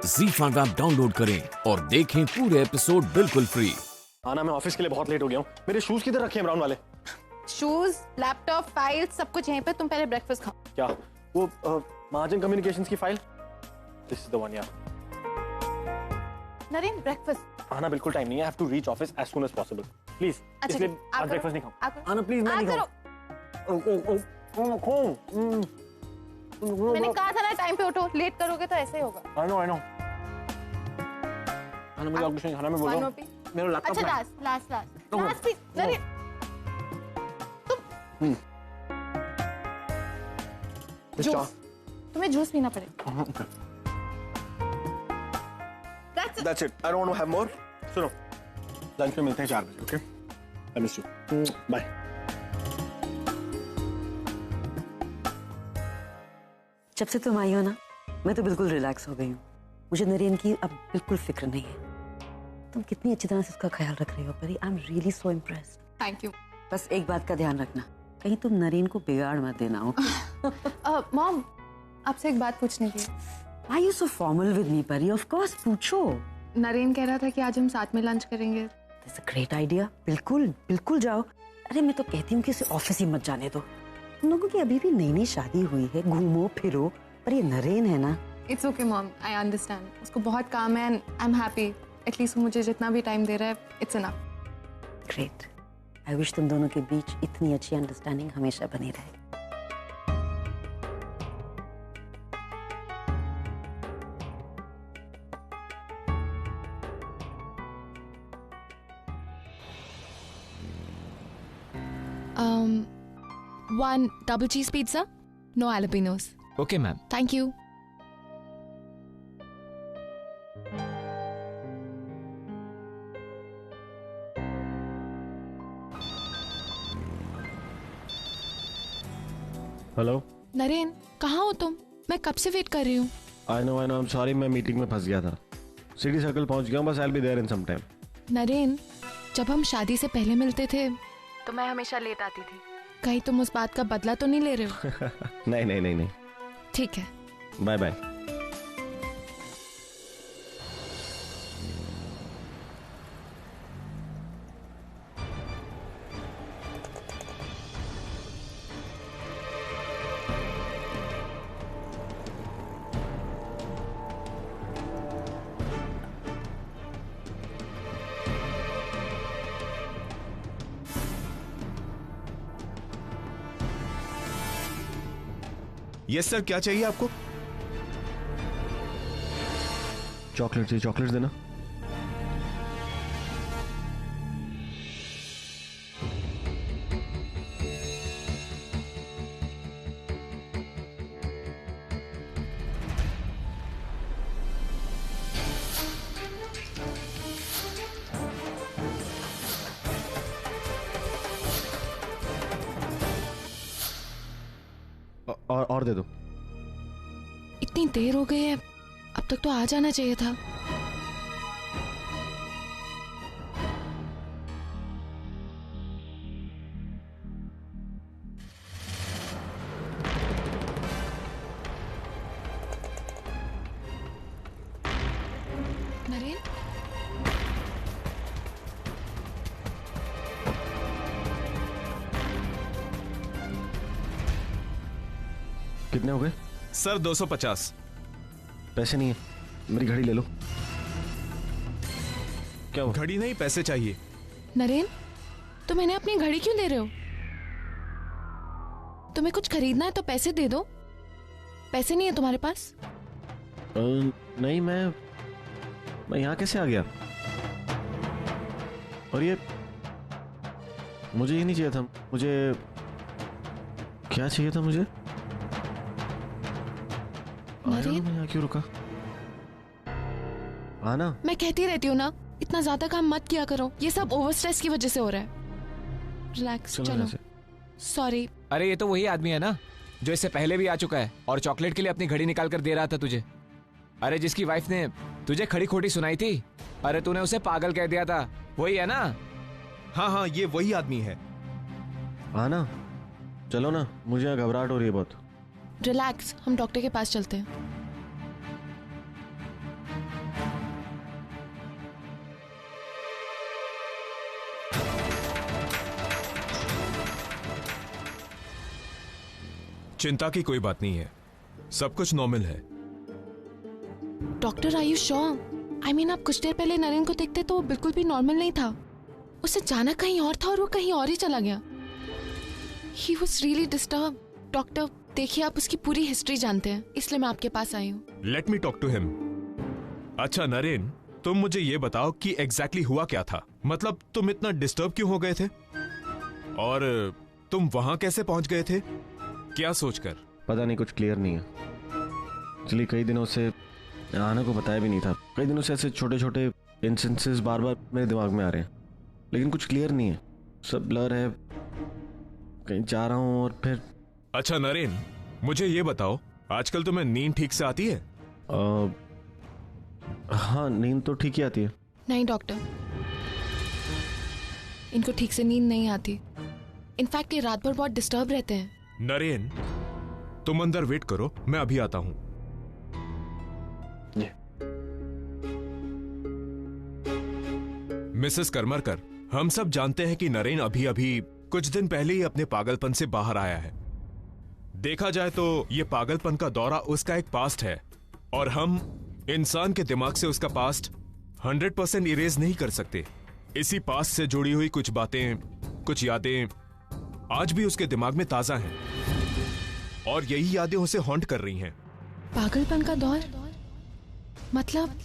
ZEE5 app download करें और देखें पूरे एपिसोड बिल्कुल फ्री। आना, मैं ऑफिस के लिए बहुत लेट हो गया हूँ। मेरे शूज किधर रखे हैं ब्राउन वाले? शूज, लैपटॉप, फाइल सब कुछ यहीं पे। तुम पहले ब्रेकफास्ट खाओ। क्या वो महाजन कम्युनिकेशंस की file? This is the one यार। नरेन, ब्रेकफास्ट। आना, बिल्कुल टाइम नहीं है। I have to reach office as soon as possible please. अच्छा, इसलिए आज ब्रेकफास्ट नहीं खाऊं। आना प्लीज, मैं नहीं खाऊं। मैंने कहा था ना टाइम पे उठो, लेट करोगे तो ऐसे ही होगा। I know. आना, मुझे और कुछ नहीं खाना, मैं बोल रहा हूं। मेरा लैपटॉप अच्छा, है। Last please Naren. जूस, तुम्हें जूस पीना पड़ेगा। That's it. I don't want to have more. सुनो, लंच में मिलते हैं 4 बजे, okay? I miss you. Bye. जब से तुम आई हो ना, मैं तो बिल्कुल रिलैक्स हो गई हूँ। मुझे नरेन की अब बिल्कुल फिक्र नहीं है। तुम कितनी अच्छी तरह से उसका ख्याल रख रही हो परी। I am really so impressed. Thank you. बस एक बात का ध्यान रखना, कहीं तुम नरेन को बिगाड़ मत देना हो। मॉम, आपसे एक बात पूछनी थी। Why are you so formal with me, परी? Of course, पूछो। नरेन कह रहा था कि आज हम साथ में लंच करेंगे। That's a great idea. बिल्कुल जाओ। अरे मैं तो कहती हूँ कि इसे ऑफिस ही मत जाने दो। तुम लोगों की अभी भी नई शादी हुई है, घूमो फिरो। पर ये नरेन है ना। It's okay mom, I understand. उसको बहुत काम है and I am happy. At least वो मुझे जितना भी टाइम दे रहा है, it's enough. Great. I wish तुम दोनों के बीच इतनी अच्छी अंडरस्टैंडिंग हमेशा बनी रहे। One double cheese pizza, no jalapenos. Okay ma'am. Thank you. Hello. Naren, कहाँ हो तुम? मैं कब से वेट कर रही हूँ। I know, I am sorry, मैं मीटिंग में फंस गया था। सिटी सर्कल पहुंच गया हूं, बस I will be there in some time. Naren, जब हम शादी से पहले मिलते थे तो मैं हमेशा लेट आती थी। कहीं तुम उस बात का बदला तो नहीं ले रहे हो? नहीं। ठीक है। Bye bye. यस सर, क्या चाहिए आपको? चॉकलेट चाहिए, चॉकलेट देना। और दे दो। इतनी देर हो गई है, अब तक तो आ जाना चाहिए था। नरेन, कितने हो गए? सर 250। पैसे नहीं है, मेरी घड़ी ले लो। क्या हुआ? घड़ी नहीं, पैसे चाहिए। नरेन, तुम इन्हें अपनी घड़ी क्यों दे रहे हो? तुम्हें कुछ खरीदना है तो पैसे दे दो। पैसे नहीं है तुम्हारे पास? नहीं, मैं यहाँ कैसे आ गया? और ये मुझे ये नहीं चाहिए था। मुझे क्या चाहिए था? मुझे नरेन, मैं यहाँ क्यों रुका? आना, मैं कहती रहती हूँ ना, इतना ज्यादा काम मत किया करो। ये सब ओवर स्ट्रेस की वजह से हो रहा है। रिलैक्स, चलो। सॉरी। अरे ये तो वही आदमी है ना जो इससे पहले भी आ चुका है और चॉकलेट के लिए अपनी घड़ी निकाल कर दे रहा था तुझे। अरे जिसकी वाइफ ने तुझे खड़ी खोटी सुनाई थी, अरे तूने उसे पागल कह दिया था, वही है ना? हाँ, ये वही आदमी है। आना, चलो ना, मुझे यहाँ घबराहट हो रही है बहुत। रिलैक्स, हम डॉक्टर के पास चलते हैं। चिंता की कोई बात नहीं है, सब कुछ नॉर्मल है। Doctor, are you sure? I mean, आप कुछ देर पहले नरेन को देखते तो वो बिल्कुल भी नॉर्मल नहीं था। उसे जाना कहीं और था और वो कहीं और ही चला गया। He was really disturb. Doctor देखिए, आप उसकी पूरी हिस्ट्री जानते हैं, इसलिए मैं आपके पास आई हूँ। Let me talk to him. अच्छा नरेन, तुम मुझे ये बताओ कि एग्जैक्टली हुआ क्या था? मतलब तुम इतना डिस्टर्ब क्यों हो गए थे, और तुम वहां कैसे पहुंच गए थे, क्या सोचकर? पता नहीं, कुछ क्लियर नहीं है। एक्चुअली कई दिनों से आना को बताया भी नहीं था। कई दिनों से ऐसे छोटे छोटे इंस्टेंसेस बार बार मेरे दिमाग में आ रहे हैं, लेकिन कुछ क्लियर नहीं है, सब ब्लर है। कहीं जा रहा हूँ और फिर। अच्छा नरेन, मुझे ये बताओ, आजकल तुम्हें नींद ठीक से आती है? हाँ, नींद तो ठीक ही आती है। नहीं डॉक्टर, इनको ठीक से नींद नहीं आती। इनफैक्ट ये रात भर बहुत डिस्टर्ब रहते हैं। नरेन, तुम अंदर वेट करो, मैं अभी आता हूं। मिसेस करमरकर, हम सब जानते हैं कि नरेन अभी अभी कुछ दिन पहले ही अपने पागलपन से बाहर आया है। देखा जाए तो ये पागलपन का दौरा उसका एक पास्ट है, और हम इंसान के दिमाग से उसका पास्ट 100% इरेज नहीं कर सकते। इसी पास्ट से जुड़ी हुई कुछ बातें, कुछ यादें आज भी उसके दिमाग में ताजा हैं, और यही यादें उसे हॉन्ट कर रही हैं। पागलपन का दौर मतलब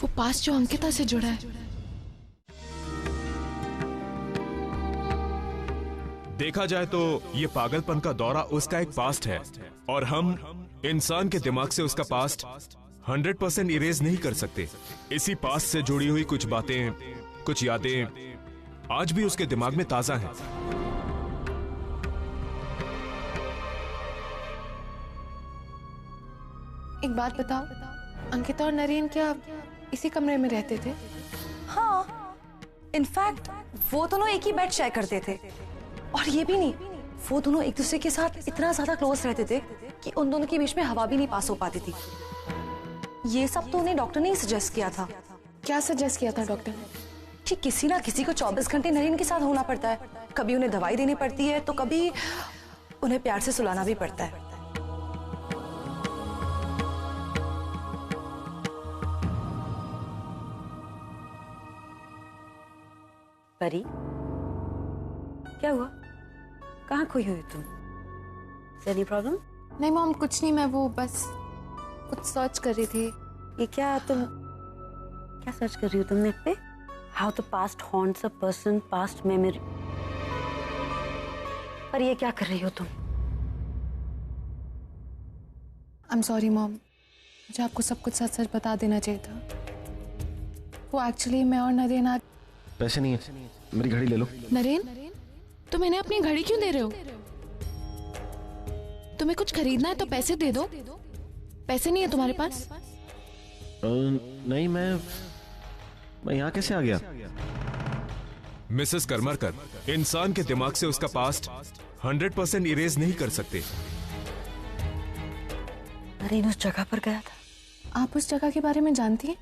वो पास्ट जो अंकिता से जुड़ा है। देखा जाए तो ये पागलपन का दौरा उसका एक पास्ट है, और हम इंसान के दिमाग से उसका पास्ट 100% इरेज नहीं कर सकते। इसी पास्ट से जुड़ी हुई कुछ बातें, कुछ यादें आज भी उसके दिमाग में ताजा हैं। एक बात बताओ, अंकिता और नरेन क्या इसी कमरे में रहते थे? हाँ, इनफैक्ट वो दोनों एक ही बेड शेयर करते थे। और ये भी नहीं, वो दोनों एक दूसरे के साथ इतना ज्यादा क्लोज रहते थे कि उन दोनों के बीच में हवा भी नहीं पास हो पाती थी। ये सब तो उन्हें डॉक्टर ने ही सजेस्ट किया था। क्या सजेस्ट किया था डॉक्टर ने? कि किसी ना किसी को 24 घंटे नरेन के साथ होना पड़ता है। कभी उन्हें दवाई देनी पड़ती है तो कभी उन्हें प्यार से सुलाना भी पड़ता है। परी, क्या हुआ? कहाँ खोई हुई तुम? Any problem? नहीं मॉम, कुछ नहीं, मैं वो बस कुछ सर्च कर रही थी। ये क्या तुम क्या सर्च कर रही हो तुम नेट पे? How the past haunts a person, past memory. पर ये क्या कर रही हो तुम? आई एम सॉरी मॉम, मुझे आपको सब कुछ सच सच बता देना चाहिए था। वो एक्चुअली मैं और नरेन आज। पैसे नहीं है, मेरी घड़ी ले लो। नरेन, तुम इन्हें अपनी घड़ी क्यों दे रहे हो? तुम्हें कुछ खरीदना है तो पैसे दे दो। पैसे नहीं है तुम्हारे पास? नहीं, मैं यहाँ कैसे आ गया? मिसेस करमरकर, इंसान के दिमाग से उसका पास्ट 100% इरेज नहीं कर सकते। नरेन उस जगह पर गया था। आप उस जगह के बारे में जानती हैं?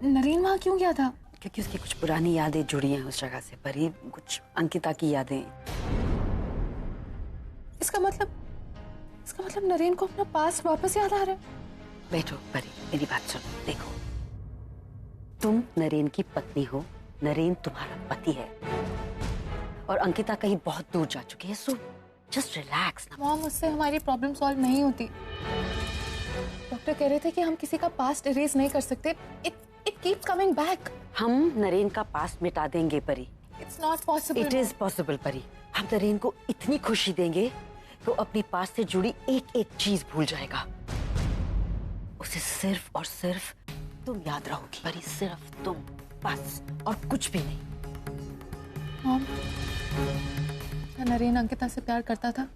नरेन वहां क्यों गया था? क्योंकि उसकी कुछ पुरानी यादें जुड़ी हैं उस जगह से परी, कुछ अंकिता की यादें। इसका मतलब नरेन को अपना पास्ट वापस याद आ रहा है। बैठो परी, मेरी बात सुनो। देखो, तुम नरेन की पत्नी हो, नरेन तुम्हारा पति है, और अंकिता कहीं बहुत दूर जा चुकी है। सो जस्ट रिलैक्स ना। मॉम, उससे हमारी प्रॉब्लम सॉल्व नहीं होती। डॉक्टर कह रहे थे कि हम किसी का पास्ट इरेज नहीं कर सकते। It keeps coming back. हम नरेन का पास्ट मिटा देंगे परी। It's not possible. It is possible परी। हम नरेन को इतनी खुशी देंगे कि वो अपनी पास्ट से जुड़ी एक एक चीज भूल जाएगा। उसे सिर्फ और सिर्फ तुम याद रहोगी परी, सिर्फ तुम, बस, और कुछ भी नहीं। मॉम, क्या नरेन अंकिता से प्यार करता था?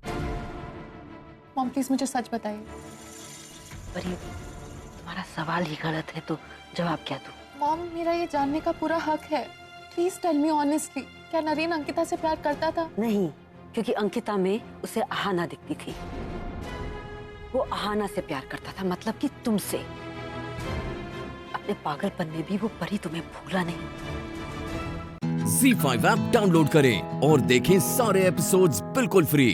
मॉम प्लीज मुझे सच बताइए। परी, तुम्हारा सवाल ही गलत है तो जवाब क्या दूं? मॉम, मेरा ये जानने का पूरा हक है। प्लीज टेल मी ऑनेस्टली, क्या नरेन अंकिता से प्यार करता था? नहीं, क्योंकि अंकिता में उसे आहाना दिखती थी। वो आहाना से प्यार करता था, मतलब कि तुमसे। अपने पागलपन में भी वो परी तुम्हें भूला नहीं। ZEE5 ऐप डाउनलोड करें और देखें सारे एपिसोड्स बिल्कुल फ्री।